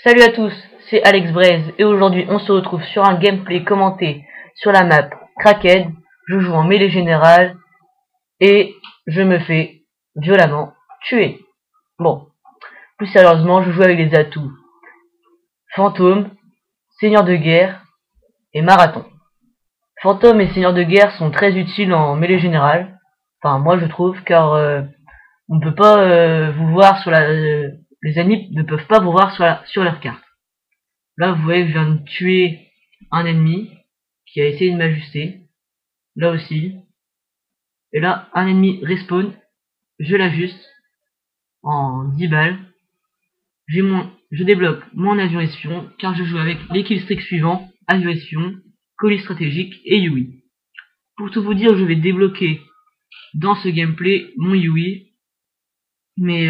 Salut à tous, c'est Alex Braze et aujourd'hui on se retrouve sur un gameplay commenté sur la map Cracked. Je joue en mêlée générale et je me fais violemment tuer. Bon, plus sérieusement, je joue avec les atouts Fantôme, Seigneur de guerre et Marathon. Fantôme et Seigneur de guerre sont très utiles en mêlée générale, enfin moi je trouve, car on ne peut pas vous voir sur les ennemis ne peuvent pas vous voir sur leur carte. Là, vous voyez que je viens de tuer un ennemi qui a essayé de m'ajuster. Là aussi. Et là, un ennemi respawn. Je l'ajuste en 10 balles. Je débloque mon avion espion car je joue avec les killstreaks suivants. Avion espion, colis stratégique et Yui. Pour tout vous dire, je vais débloquer dans ce gameplay mon Yui. Mais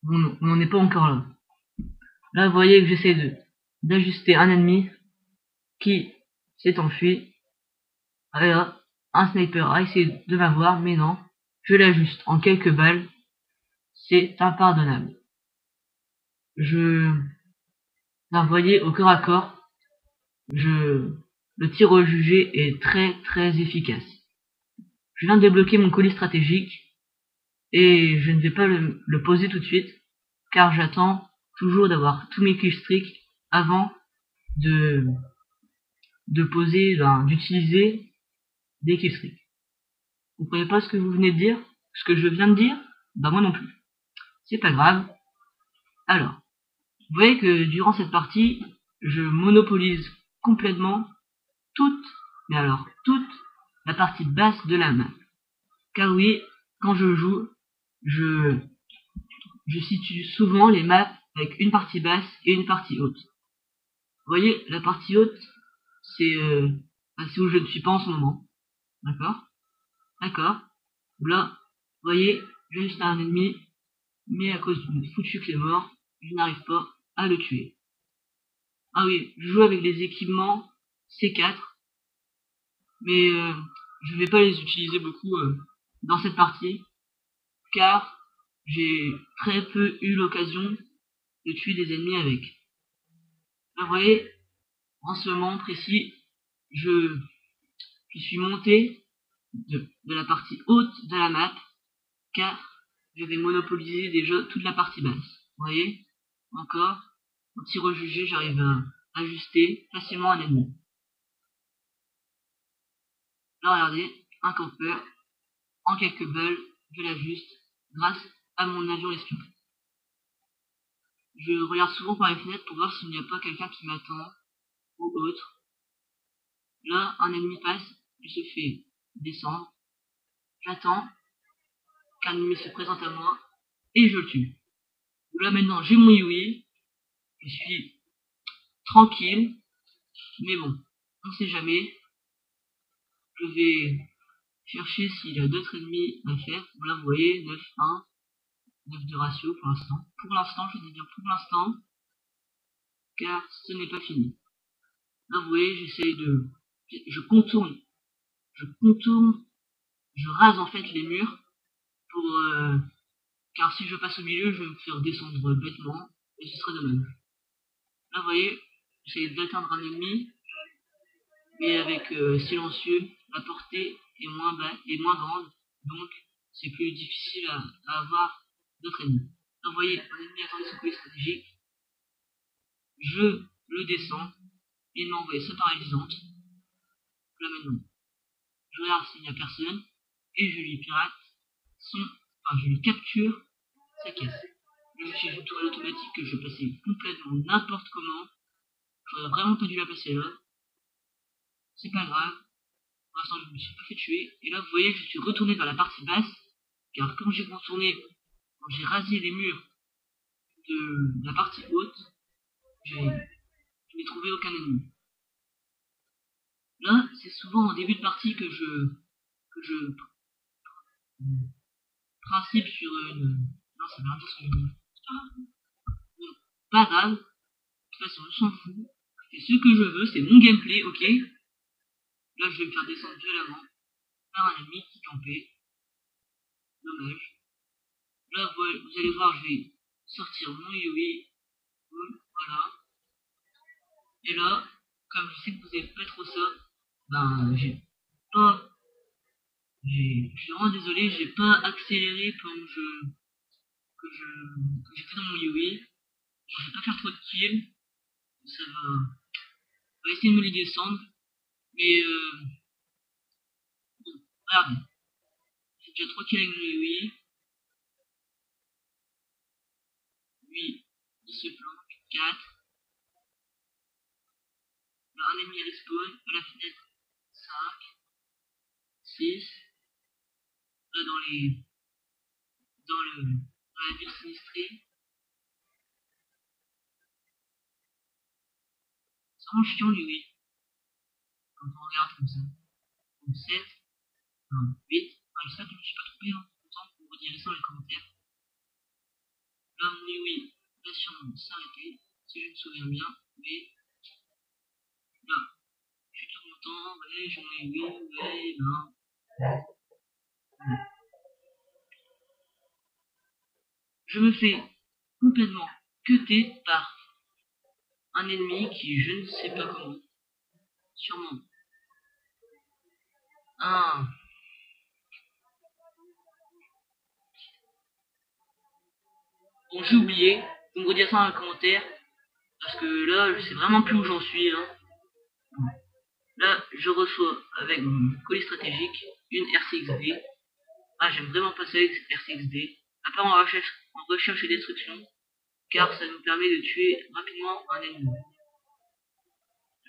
on n'en est pas encore là. Là, vous voyez que j'essaie d'ajuster un ennemi qui s'est enfui. Et là, un sniper a essayé de m'avoir, mais non. Je l'ajuste en quelques balles. C'est impardonnable. Là, vous voyez, au corps à corps, le tir au jugé est très efficace. Je viens de débloquer mon colis stratégique et je ne vais pas le poser tout de suite, car j'attends toujours d'avoir tous mes killstreaks avant d'utiliser des killstreaks. Vous comprenez pas ce que vous venez de dire? Ce que je viens de dire? Bah moi non plus. C'est pas grave. Alors, vous voyez que durant cette partie, je monopolise complètement mais alors toute la partie basse de la map. Car oui, quand je joue, je situe souvent les maps avec une partie basse et une partie haute. Vous voyez, la partie haute, c'est où je ne suis pas en ce moment. D'accord? D'accord. Là, vous voyez, j'ai juste un ennemi, mais à cause d'une foutue clé mort, je n'arrive pas à le tuer. Ah oui, je joue avec les équipements C4, mais je vais pas les utiliser beaucoup dans cette partie, car j'ai très peu eu l'occasion de tuer des ennemis avec. Là, vous voyez, en ce moment précis, je suis monté de la partie haute de la map, car je vais monopoliser déjà toute la partie basse. Vous voyez, encore, au tir au jugé, j'arrive à ajuster facilement un ennemi. Là, regardez, un campeur, en quelques balles, je l'ajuste grâce à mon avion espion. Je regarde souvent par les fenêtres pour voir s'il n'y a pas quelqu'un qui m'attend ou autre. Là, un ennemi passe, il se fait descendre. J'attends qu'un ennemi se présente à moi et je le tue. Là maintenant, j'ai mon Yui. Je suis tranquille. Mais bon, on sait jamais. Je vais chercher s'il y a d'autres ennemis à faire. Là, vous voyez, 9-1, 9 de ratio pour l'instant. Pour l'instant, je dis bien pour l'instant, car ce n'est pas fini. Là, vous voyez, je contourne, je rase en fait les murs pour, car si je passe au milieu, je vais me faire descendre bêtement et ce serait dommage. Là, vous voyez, j'essaie d'atteindre un ennemi, mais avec silencieux, la portée est moins grande, donc c'est plus difficile à avoir d'autres ennemis. Là, vous voyez, un ennemi attendait son colis stratégique, je le descends, il m'a envoyé sa paralysante. Là maintenant, je regarde s'il n'y a personne, et je lui pirate je lui capture sa caisse. Là, je suis une tourelle automatique que je passais complètement n'importe comment. J'aurais vraiment pas dû la passer là. C'est pas grave. Pour l'instant, je me suis pas fait tuer. Et là, vous voyez, je suis retourné vers la partie basse. Car quand j'ai rasé les murs de la partie haute, je n'ai trouvé aucun ennemi. Là, c'est souvent en début de partie que je principe sur une... Non, ça veut rien dire sur une... Bon, pas grave. De toute façon, je s'en fous. Je fais ce que je veux, c'est mon gameplay, ok? Là, je vais me faire descendre violemment par un ennemi qui campait. Dommage. Là, vous allez voir, je vais sortir mon Yui. Voilà. Et là, comme je sais que vous n'aimez pas trop ça, ben pas, je suis vraiment désolé, j'ai pas accéléré pendant que j'étais dans mon Yui. Je vais pas faire trop de kills, ça va essayer de me les descendre. Mais bon, regarde, j'ai déjà 3 kills avec mon Yui. Lui, il se planque, 4. Là, un ennemi respawn, à la fenêtre, 5, 6. Là, dans la ville sinistrée. C'est vraiment chiant, lui, quand on regarde comme ça. Donc 7, 8. J'espère que je me suis pas trompé, hein. Pourtant, vous me redirez ça dans les commentaires. Là, mon oui va sûrement s'arrêter, si je me souviens bien. Mais là, je suis tout content. Ouais, j'en ai oui, ouais, ben. Je me fais complètement cutter par un ennemi qui, je ne sais pas comment, sûrement un. Bon, j'ai oublié, vous me redirez ça dans les commentaires, parce que là, je sais vraiment plus où j'en suis. Hein. Là, je reçois avec mon colis stratégique une RCXD. Ah, j'aime vraiment pas ça avec RCXD. À part en recherche et destruction, car ça nous permet de tuer rapidement un ennemi.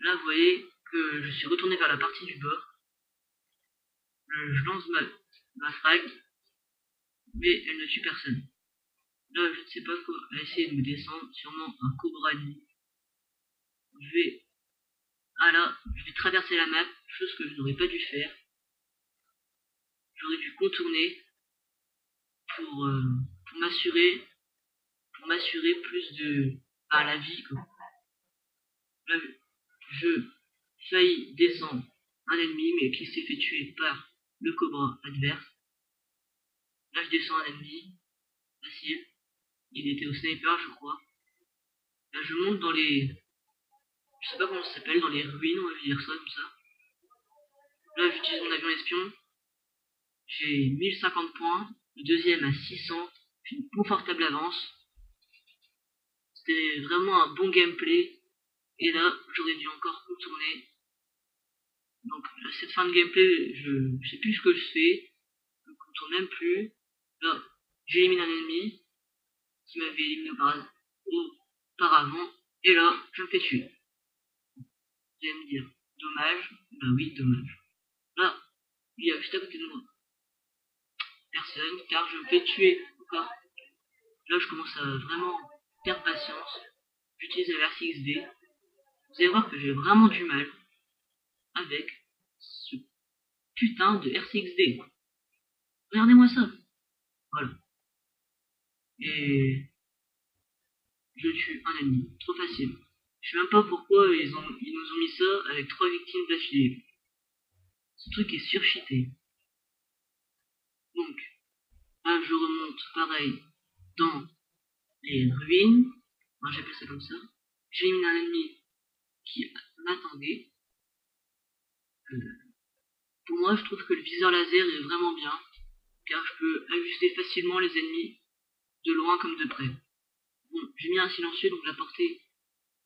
Là, vous voyez que je suis retourné vers la partie du bord. Je lance ma frag, mais elle ne tue personne. Là, je ne sais pas quoi, elle va essayer de me descendre, sûrement un cobra ennemi. Je vais, je vais traverser la map, chose que je n'aurais pas dû faire. J'aurais dû contourner pour m'assurer plus de la vie, quoi. Là, je faillis descendre un ennemi, mais qui s'est fait tuer par le cobra adverse. Là, je descends un ennemi, facile. Il était au sniper, je crois. Là, je monte dans les. Je sais pas comment ça s'appelle, dans les ruines, on va dire ça, comme ça. Là, j'utilise mon avion espion. J'ai 1050 points. Le deuxième à 600. J'ai une confortable avance. C'était vraiment un bon gameplay. Et là, j'aurais dû encore contourner. Donc, à cette fin de gameplay, je sais plus ce que je fais. Je ne contourne même plus. Là, j'élimine un ennemi qui m'avait éliminé auparavant. Et là, je me fais tuer. Vous allez me dire, dommage. Bah oui, dommage. Là, il y a juste à côté de moi personne, car je me fais tuer encore. Là, je commence à vraiment perdre patience. J'utilise la RCXD. Vous allez voir que j'ai vraiment du mal avec ce putain de RCXD. Regardez-moi ça. Voilà. Et je tue un ennemi. Trop facile. Je sais même pas pourquoi ils nous ont mis ça avec 3 victimes d'affilée. Ce truc est surcheaté. Donc, là, je remonte pareil dans les ruines. Moi, j'appelle ça comme ça. J'élimine un ennemi qui m'attendait. Pour moi, je trouve que le viseur laser est vraiment bien, car je peux ajuster facilement les ennemis, de loin comme de près. Bon, j'ai mis un silencieux, donc la portée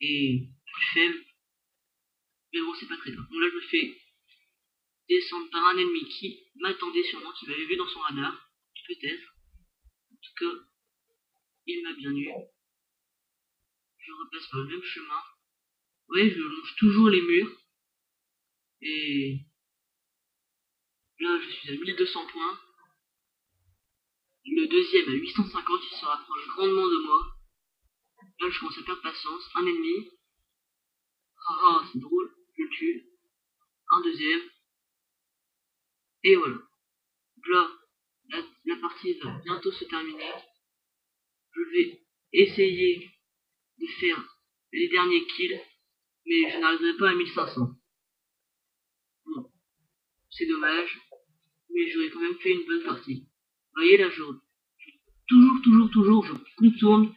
est plus faible, mais bon, c'est pas très grave. Bon, là, je me fais descendre par un ennemi qui m'attendait sûrement, qui m'avait vu dans son radar, peut-être. En tout cas, il m'a bien eu. Je repasse par le même chemin. Ouais, je longe toujours les murs. Et là, je suis à 1200 points. Le deuxième à 850, il se rapproche grandement de moi. Là, je commence à perdre patience. Un ennemi. Ah, c'est drôle. Je le tue. Un deuxième. Et voilà. Là, la partie va bientôt se terminer. Je vais essayer de faire les derniers kills. Mais je n'arriverai pas à 1500. Bon, c'est dommage. Mais j'aurais quand même fait une bonne partie. Vous voyez là, toujours, je contourne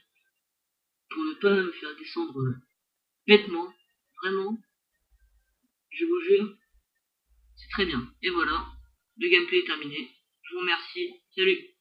pour ne pas me faire descendre bêtement. Vraiment, je vous jure, c'est très bien. Et voilà, le gameplay est terminé. Je vous remercie. Salut!